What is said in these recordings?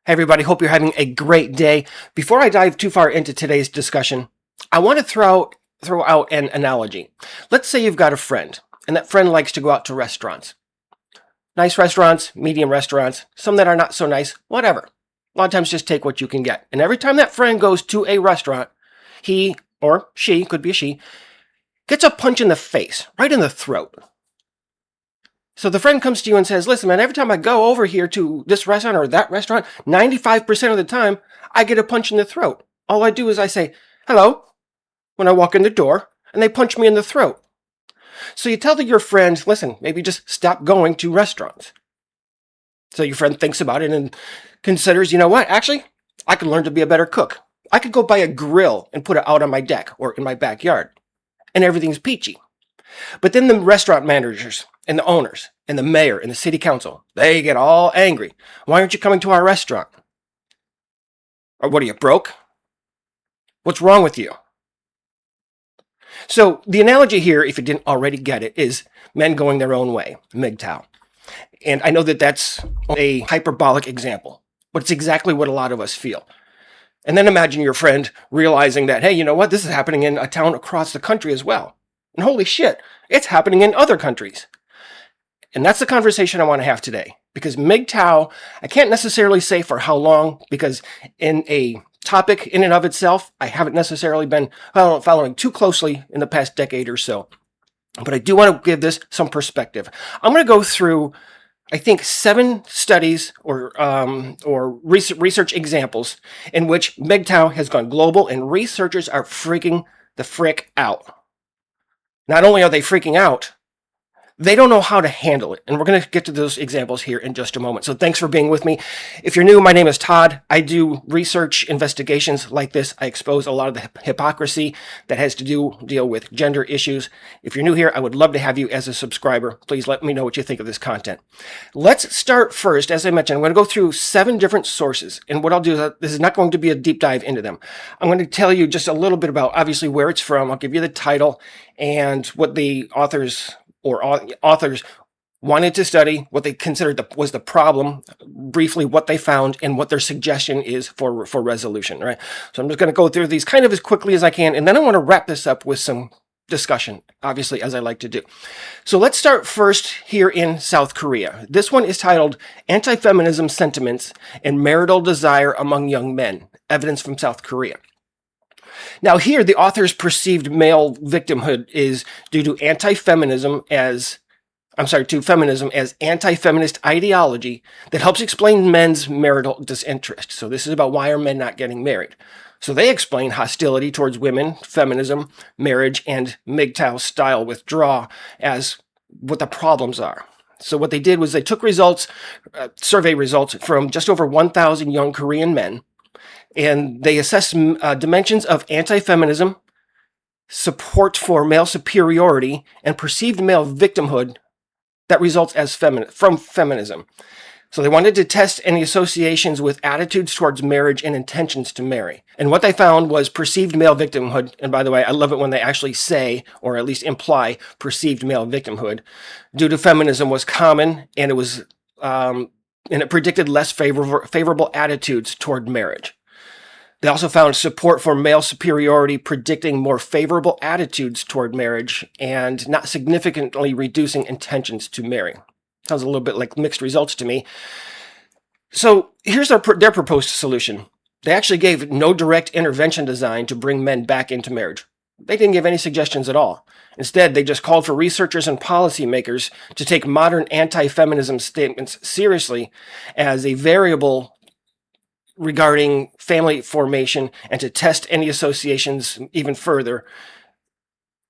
Hey everybody, hope you're having a great day. Before I dive too far into today's discussion, I want to throw out an analogy. Let's say you've got a friend, and that friend likes to go out to restaurants. Nice restaurants, medium restaurants, some that are not so nice, whatever. A lot of times just take what you can get. And every time that friend goes to a restaurant, he or she, could be a she, gets a punch in the face, right in the throat. So the friend comes to you and says, listen, man, every time I go over here to this restaurant or that restaurant, 95% of the time, I get a punch in the throat. All I do is I say, hello, when I walk in the door, and they punch me in the throat. So you tell your friend, listen, maybe just stop going to restaurants. So your friend thinks about it and considers, you know what, actually, I could learn to be a better cook. I could go buy a grill and put it out on my deck or in my backyard, and everything's peachy. But then the restaurant managers and the owners and the mayor and the city council, they get all angry. Why aren't you coming to our restaurant? Or what, are you broke? What's wrong with you? So the analogy here, if you didn't already get it, is men going their own way, MGTOW. And I know that that's a hyperbolic example, but it's exactly what a lot of us feel. And then imagine your friend realizing that, hey, you know what? This is happening in a town across the country as well. And holy shit, it's happening in other countries. And that's the conversation I want to have today. Because MGTOW, I can't necessarily say for how long, because in a topic in and of itself, I haven't necessarily been following too closely in the past decade or so. But I do want to give this some perspective. I'm going to go through, I think, 7 studies or research examples in which MGTOW has gone global and researchers are freaking the frick out. Not only are they freaking out, they don't know how to handle it. And we're going to get to those examples here in just a moment. So thanks for being with me. If you're new, my name is Todd. I do research investigations like this. I expose a lot of the hypocrisy that has to deal with gender issues. If you're new here, I would love to have you as a subscriber. Please let me know what you think of this content. Let's start first. As I mentioned, I'm going to go through 7 different sources. And what I'll do is, this is not going to be a deep dive into them. I'm going to tell you just a little bit about, obviously, where it's from. I'll give you the title and what the authors wanted to study, what they considered was the problem, briefly what they found, and what their suggestion is for resolution, right? So I'm just going to go through these kind of as quickly as I can, and then I want to wrap this up with some discussion, obviously, as I like to do. So let's start first here in South Korea. This one is titled Anti-Feminism Sentiments and Marital Desire Among Young Men, Evidence from South Korea. Now here, the author's perceived male victimhood is due to feminism as anti-feminist ideology that helps explain men's marital disinterest. So this is about why are men not getting married. So they explain hostility towards women, feminism, marriage, and MGTOW style withdrawal as what the problems are. So what they did was they took survey results from just over 1,000 young Korean men, and they assessed dimensions of anti-feminism, support for male superiority, and perceived male victimhood that results as from feminism. So they wanted to test any associations with attitudes towards marriage and intentions to marry. And what they found was perceived male victimhood. And by the way, I love it when they actually say, or at least imply, perceived male victimhood due to feminism was common, and it was and it predicted less favorable attitudes toward marriage. They also found support for male superiority predicting more favorable attitudes toward marriage and not significantly reducing intentions to marry. Sounds a little bit like mixed results to me. So here's their proposed solution. They actually gave no direct intervention design to bring men back into marriage. They didn't give any suggestions at all. Instead, they just called for researchers and policymakers to take modern anti-feminism statements seriously as a variable regarding family formation and to test any associations even further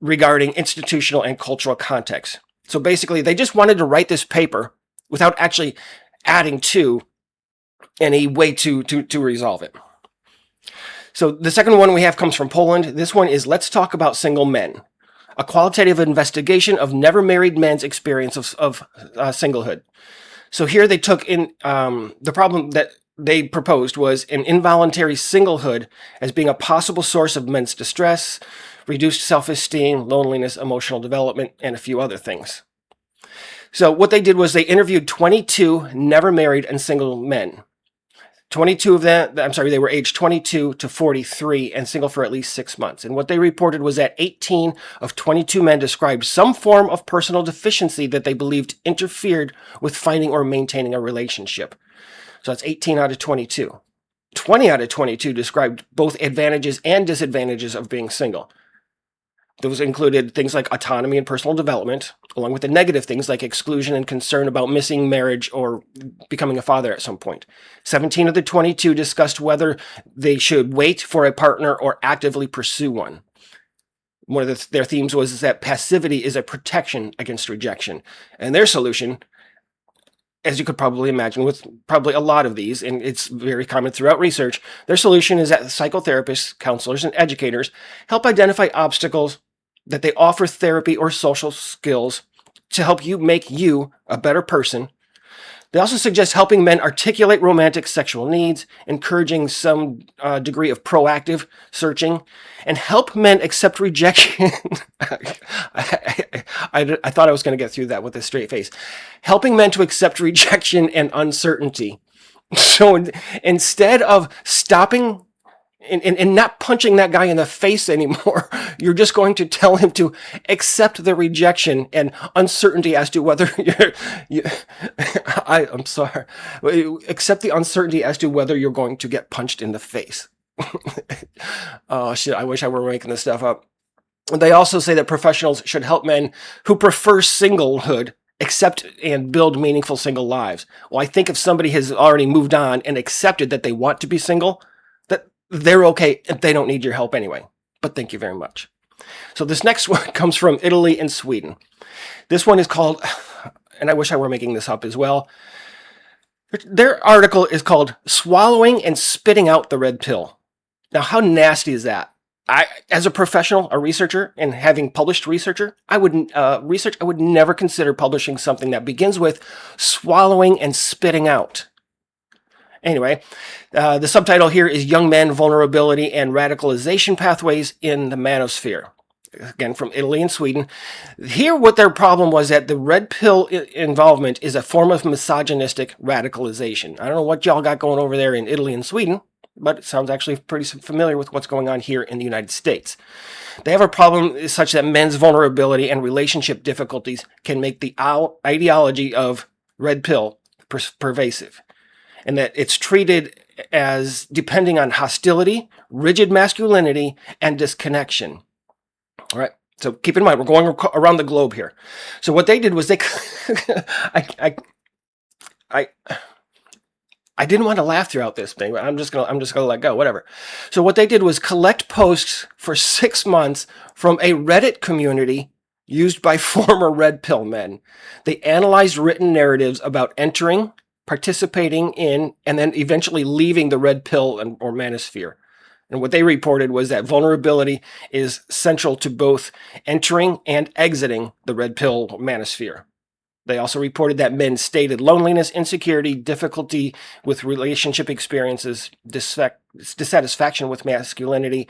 regarding institutional and cultural context. So basically, they just wanted to write this paper without actually adding to any way to resolve it. So the second one we have comes from Poland. This one is Let's Talk About Single Men, a qualitative investigation of never married men's experience of singlehood. So here they took in the problem that they proposed was an involuntary singlehood as being a possible source of men's distress, reduced self-esteem, loneliness, emotional development, and a few other things. So what they did was they interviewed 22 never married and single men. 22 of them, I'm sorry, they were aged 22 to 43 and single for at least 6 months. And what they reported was that 18 of 22 men described some form of personal deficiency that they believed interfered with finding or maintaining a relationship. So that's 18 out of 22. 20 out of 22 described both advantages and disadvantages of being single. Those included things like autonomy and personal development, along with the negative things like exclusion and concern about missing marriage or becoming a father at some point. 17 of the 22 discussed whether they should wait for a partner or actively pursue one. One of their themes was that passivity is a protection against rejection. And their solution, as you could probably imagine, with probably a lot of these, and it's very common throughout research, their solution is that psychotherapists, counselors, and educators help identify obstacles, that they offer therapy or social skills to help you make you a better person. They also suggest helping men articulate romantic sexual needs, encouraging some degree of proactive searching, and help men accept rejection. I thought I was going to get through that with a straight face. Helping men to accept rejection and uncertainty. So instead of stopping and not punching that guy in the face anymore, you're just going to tell him to accept the rejection and uncertainty as to whether I'm sorry, accept the uncertainty as to whether you're going to get punched in the face. Oh shit, I wish I were making this stuff up. They also say that professionals should help men who prefer singlehood accept and build meaningful single lives. Well, I think if somebody has already moved on and accepted that they want to be single, that they're okay if they don't need your help anyway. But thank you very much. So this next one comes from Italy and Sweden. This one is called, and I wish I were making this up as well, their article is called Swallowing and Spitting Out the Red Pill. Now, how nasty is that? As a professional, a researcher, and having published research, I would never consider publishing something that begins with swallowing and spitting out. Anyway, the subtitle here is Young Men, Vulnerability, and Radicalization Pathways in the Manosphere. Again, from Italy and Sweden. Here, what their problem was that the red pill involvement is a form of misogynistic radicalization. I don't know what y'all got going over there in Italy and Sweden, but it sounds actually pretty familiar with what's going on here in the United States. They have a problem such that men's vulnerability and relationship difficulties can make the ideology of red pill pervasive, and that it's treated as depending on hostility, rigid masculinity, and disconnection. All right. So keep in mind, we're going around the globe here. So what they did was they, I didn't want to laugh throughout this thing, but I'm just gonna let go, whatever. So what they did was collect posts for 6 months from a Reddit community used by former red pill men. They analyzed written narratives about entering, participating in, and then eventually leaving the red pill or manosphere. And what they reported was that vulnerability is central to both entering and exiting the red pill manosphere. They also reported that men stated loneliness, insecurity, difficulty with relationship experiences, dissatisfaction with masculinity,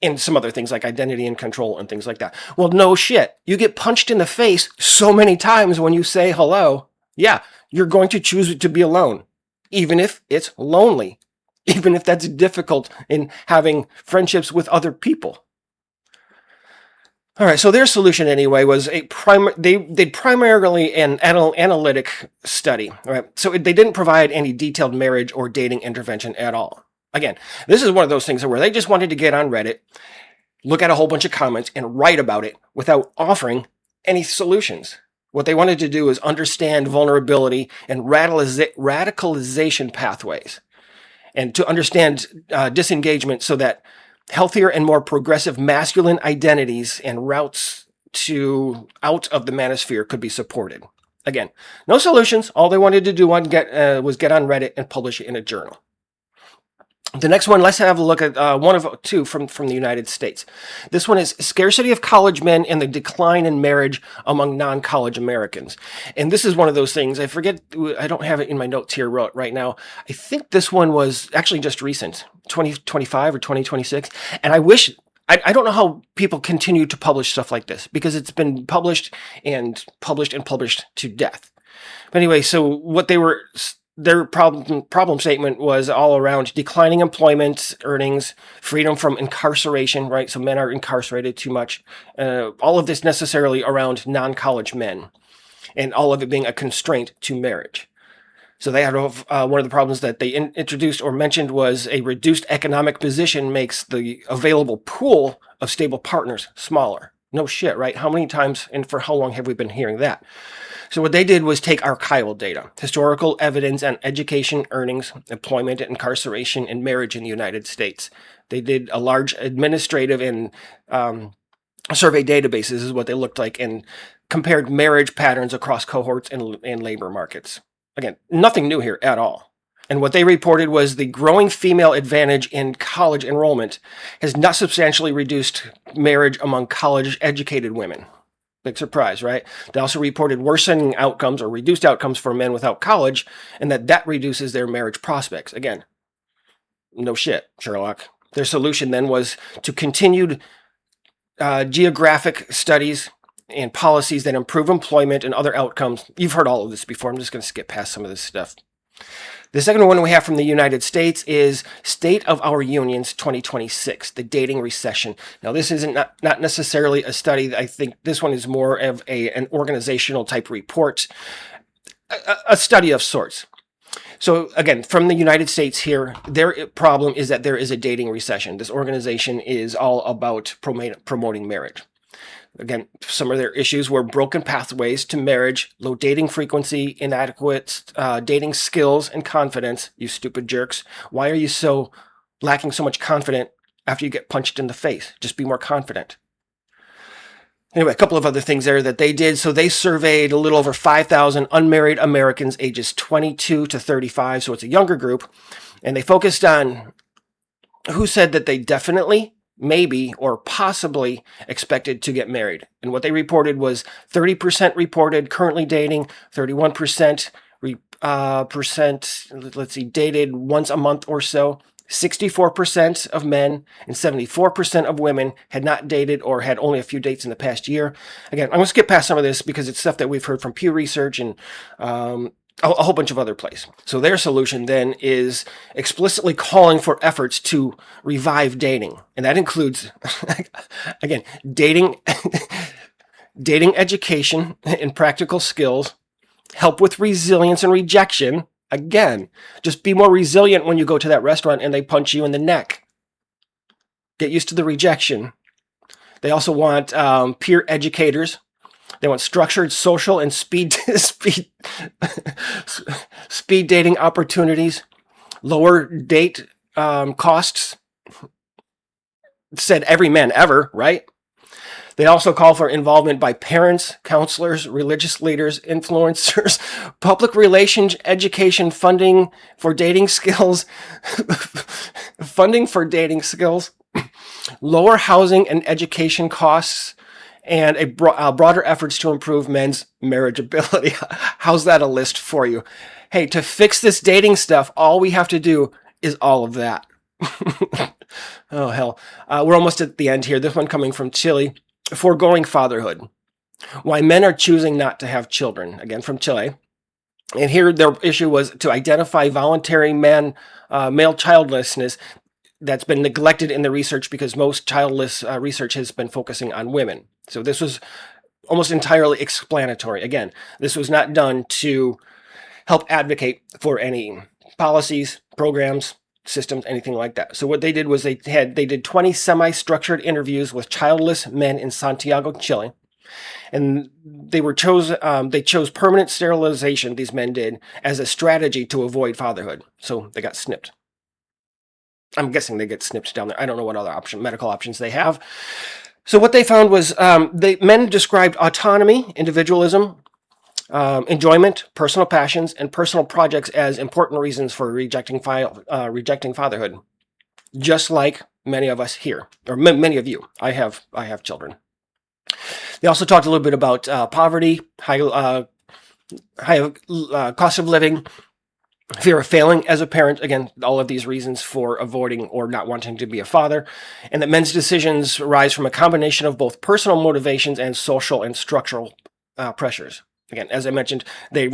and some other things like identity and control and things like that. Well, no shit. You get punched in the face so many times when you say hello. Yeah, you're going to choose to be alone, even if it's lonely, even if that's difficult in having friendships with other people. All right, so their solution anyway was they did primarily an analytic study. All right, so they didn't provide any detailed marriage or dating intervention at all. Again, this is one of those things where they just wanted to get on Reddit, look at a whole bunch of comments, and write about it without offering any solutions. What they wanted to do is understand vulnerability and radicalization pathways, and to understand disengagement so that healthier and more progressive masculine identities and routes out of the manosphere could be supported. Again, no solutions. All they wanted to do was get on Reddit and publish it in a journal. The next one, let's have a look at one of two from the United States. This one is Scarcity of College Men and the Decline in Marriage Among Non-College Americans. And this is one of those things, I forget, I don't have it in my notes here right now. I think this one was actually just recent, 2025 or 2026. And I wish, I don't know how people continue to publish stuff like this, because it's been published and published and published to death. But anyway, so what they were their problem statement was all around declining employment, earnings, freedom from incarceration, right? So men are incarcerated too much. All of this necessarily around non-college men, and all of it being a constraint to marriage. So they had one of the problems that they introduced or mentioned was a reduced economic position makes the available pool of stable partners smaller. No shit, right? How many times and for how long have we been hearing that? So what they did was take archival data, historical evidence on education, earnings, employment, incarceration, and marriage in the United States. They did a large administrative and survey databases is what they looked like, and compared marriage patterns across cohorts and labor markets. Again, nothing new here at all. And what they reported was the growing female advantage in college enrollment has not substantially reduced marriage among college-educated women. Big surprise, right? They also reported worsening outcomes or reduced outcomes for men without college, and that reduces their marriage prospects. Again, no shit, Sherlock. Their solution then was to continued geographic studies and policies that improve employment and other outcomes. You've heard all of this before. I'm just going to skip past some of this stuff. The second one we have from the United States is State of Our Unions 2026, the dating recession. Now, this isn't not necessarily a study. I think this one is more of an organizational type report, a study of sorts. So again, from the United States here, their problem is that there is a dating recession. This organization is all about promoting marriage. Again, some of their issues were broken pathways to marriage, low dating frequency, inadequate dating skills, and confidence. You stupid jerks. Why are you so lacking so much confidence after you get punched in the face? Just be more confident. Anyway, a couple of other things there that they did. So they surveyed a little over 5,000 unmarried Americans ages 22 to 35. So it's a younger group. And they focused on who said that they definitely, maybe, or possibly expected to get married. And what they reported was 30% reported currently dating, 31% dated once a month or so. 64% of men and 74% of women had not dated or had only a few dates in the past year. Again, I'm going to skip past some of this because it's stuff that we've heard from Pew Research and a whole bunch of other places. So their solution then is explicitly calling for efforts to revive dating. And that includes, again, dating education and practical skills, help with resilience and rejection. Again, just be more resilient when you go to that restaurant and they punch you in the neck. Get used to the rejection. They also want peer educators. They want structured social and speed dating opportunities, lower date costs. Said every man ever, right? They also call for involvement by parents, counselors, religious leaders, influencers, public relations, education, funding for dating skills, lower housing and education costs, and broader efforts to improve men's marriageability. How's that a list for you? Hey, to fix this dating stuff, all we have to do is all of that. Oh, hell. We're almost at the end here. This one coming from Chile. Foregoing fatherhood. Why men are choosing not to have children. Again, from Chile. And here their issue was to identify voluntary male childlessness that's been neglected in the research because most childless research has been focusing on women. So this was almost entirely explanatory. Again, this was not done to help advocate for any policies, programs, systems, anything like that. So what they did was they did 20 semi-structured interviews with childless men in Santiago, Chile. And they chose permanent sterilization, these men did, as a strategy to avoid fatherhood. So they got snipped. I'm guessing they get snipped down there. I don't know what other medical options they have. So what they found was men described autonomy, individualism, enjoyment, personal passions, and personal projects as important reasons for rejecting fatherhood. Just like many of us here, or many of you. I have children. They also talked a little bit about poverty, high cost of living, fear of failing as a parent. Again, all of these reasons for avoiding or not wanting to be a father, and that men's decisions arise from a combination of both personal motivations and social and structural pressures. Again, as I mentioned, they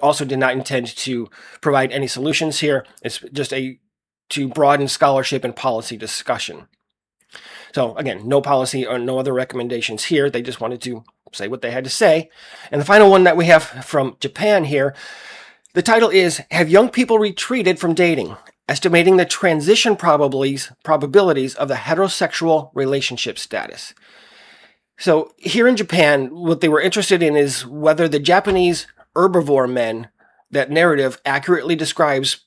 also did not intend to provide any solutions here. It's just to broaden scholarship and policy discussion. So again, no policy or no other recommendations here. They just wanted to say what they had to say. And the final one that we have from Japan here, the title is, Have Young People Retreated from Dating? Estimating the Transition Probabilities of the Heterosexual Relationship Status. So here in Japan, what they were interested in is whether the Japanese herbivore men, that narrative accurately describes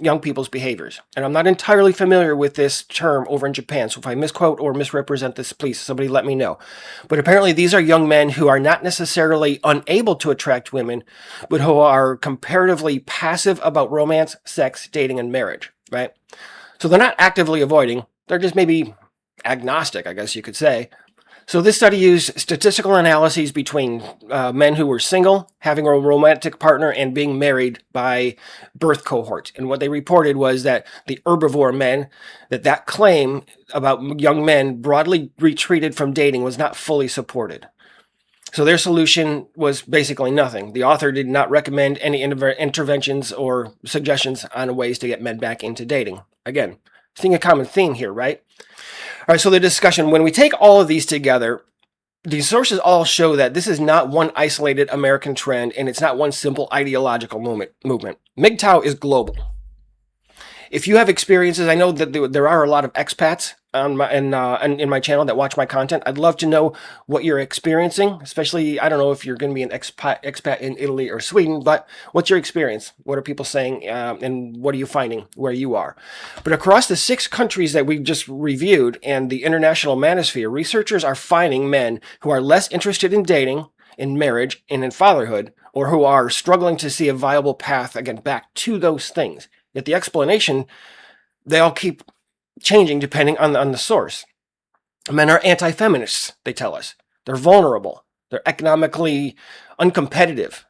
young people's behaviors. And I'm not entirely familiar with this term over in Japan, so if I misquote or misrepresent this, please somebody let me know. But apparently these are young men who are not necessarily unable to attract women, but who are comparatively passive about romance, sex, dating, and marriage, right? So they're not actively avoiding, they're just maybe agnostic, I guess you could say. So this study used statistical analyses between men who were single, having a romantic partner, and being married by birth cohort. And what they reported was that the herbivore men, that claim about young men broadly retreated from dating was not fully supported. So their solution was basically nothing. The author did not recommend any interventions or suggestions on ways to get men back into dating. Again, seeing a common theme here, right? All right, so the discussion, when we take all of these together, these sources all show that this is not one isolated American trend, and it's not one simple ideological movement. MGTOW is global. If you have experiences, I know that there are a lot of expats on in my channel that watch my content. I'd love to know what you're experiencing, especially, I don't know if you're going to be an expat in Italy or Sweden, but what's your experience? What are people saying, and what are you finding where you are? But across the 6 countries that we just reviewed and the international manosphere, researchers are finding men who are less interested in dating, in marriage, and in fatherhood, or who are struggling to see a viable path, again, back to those things. Yet the explanation, they all keep changing depending on the source. Men are anti-feminists, they tell us. They're vulnerable. They're economically uncompetitive.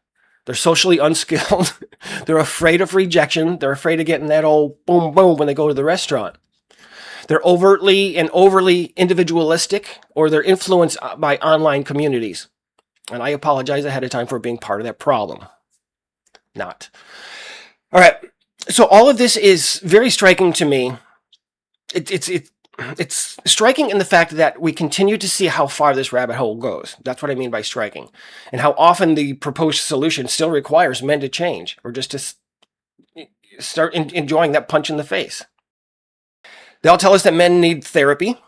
They're socially unskilled. They're afraid of rejection. They're afraid of getting that old boom, boom when they go to the restaurant. They're overtly and overly individualistic, or they're influenced by online communities. And I apologize ahead of time for being part of that problem. Not. All right. So all of this is very striking to me. It's striking in the fact that we continue to see how far this rabbit hole goes. That's what I mean by striking. And how often the proposed solution still requires men to change, or just to start enjoying that punch in the face. They'll tell us that men need therapy,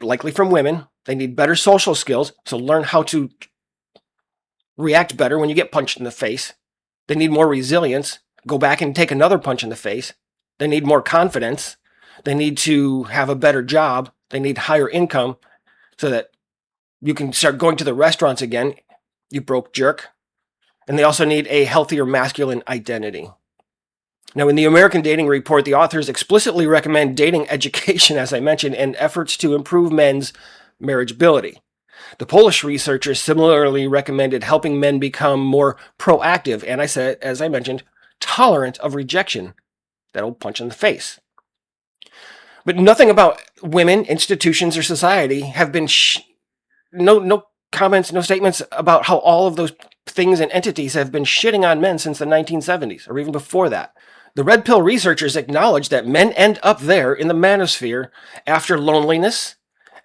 likely from women. They need better social skills, so learn how to react better when you get punched in the face. They need more resilience. Go back and take another punch in the face. They need more confidence. They need to have a better job. They need higher income so that you can start going to the restaurants again, you broke jerk. And they also need a healthier masculine identity. Now, in the American Dating Report, the authors explicitly recommend dating education, as I mentioned, and efforts to improve men's marriageability. The Polish researchers similarly recommended helping men become more proactive and, as I mentioned, tolerant of rejection, that old punch in the face. But nothing about women, institutions, or society have been no comments, no statements about how all of those things and entities have been shitting on men since the 1970s, or even before that. The Red Pill researchers acknowledge that men end up there in the manosphere after loneliness,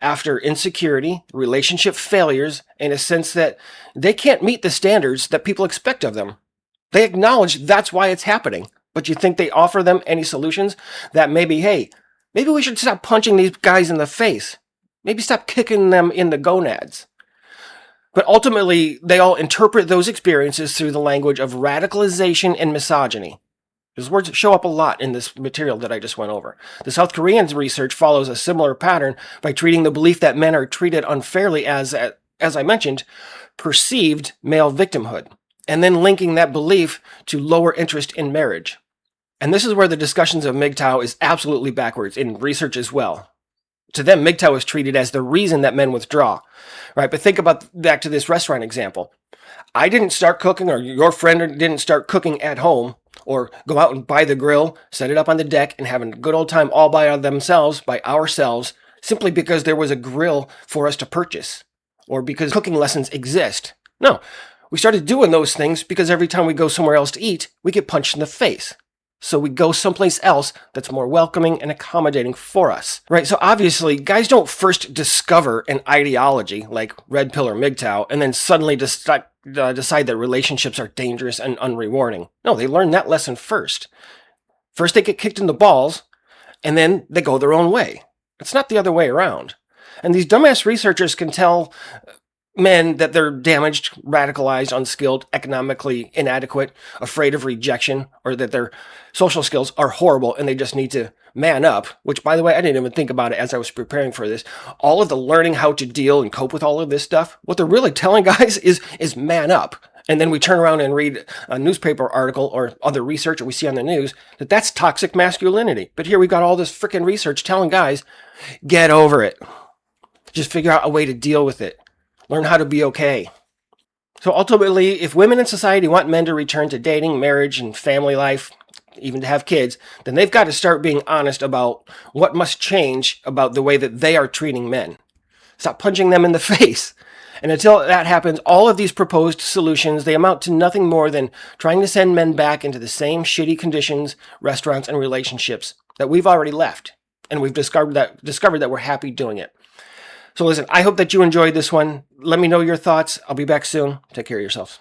after insecurity, relationship failures, and a sense that they can't meet the standards that people expect of them. They acknowledge that's why it's happening. But you think they offer them any solutions? That maybe we should stop punching these guys in the face. Maybe stop kicking them in the gonads. But ultimately, they all interpret those experiences through the language of radicalization and misogyny. Those words show up a lot in this material that I just went over. The South Korean research follows a similar pattern by treating the belief that men are treated unfairly as I mentioned, perceived male victimhood, and then linking that belief to lower interest in marriage. And this is where the discussions of MGTOW is absolutely backwards in research as well. To them, MGTOW is treated as the reason that men withdraw, right? But think about back to this restaurant example. I didn't start cooking, or your friend didn't start cooking at home, or go out and buy the grill, set it up on the deck, and have a good old time all by ourselves, simply because there was a grill for us to purchase, or because cooking lessons exist. No, we started doing those things because every time we go somewhere else to eat, we get punched in the face. So we go someplace else that's more welcoming and accommodating for us, right? So obviously, guys don't first discover an ideology like red pill or MGTOW and then suddenly decide that relationships are dangerous and unrewarding. No, they learn that lesson first. First, they get kicked in the balls, and then they go their own way. It's not the other way around. And these dumbass researchers can tell men that they're damaged, radicalized, unskilled, economically inadequate, afraid of rejection, or that their social skills are horrible and they just need to man up, which, by the way, I didn't even think about it as I was preparing for this. All of the learning how to deal and cope with all of this stuff, what they're really telling guys is man up. And then we turn around and read a newspaper article or other research that we see on the news that's toxic masculinity. But here we got all this freaking research telling guys, get over it. Just figure out a way to deal with it. Learn how to be okay. So ultimately, if women in society want men to return to dating, marriage, and family life, even to have kids, then they've got to start being honest about what must change about the way that they are treating men. Stop punching them in the face. And until that happens, all of these proposed solutions, they amount to nothing more than trying to send men back into the same shitty conditions, restaurants, and relationships that we've already left. And we've discovered that we're happy doing it. So listen, I hope that you enjoyed this one. Let me know your thoughts. I'll be back soon. Take care of yourselves.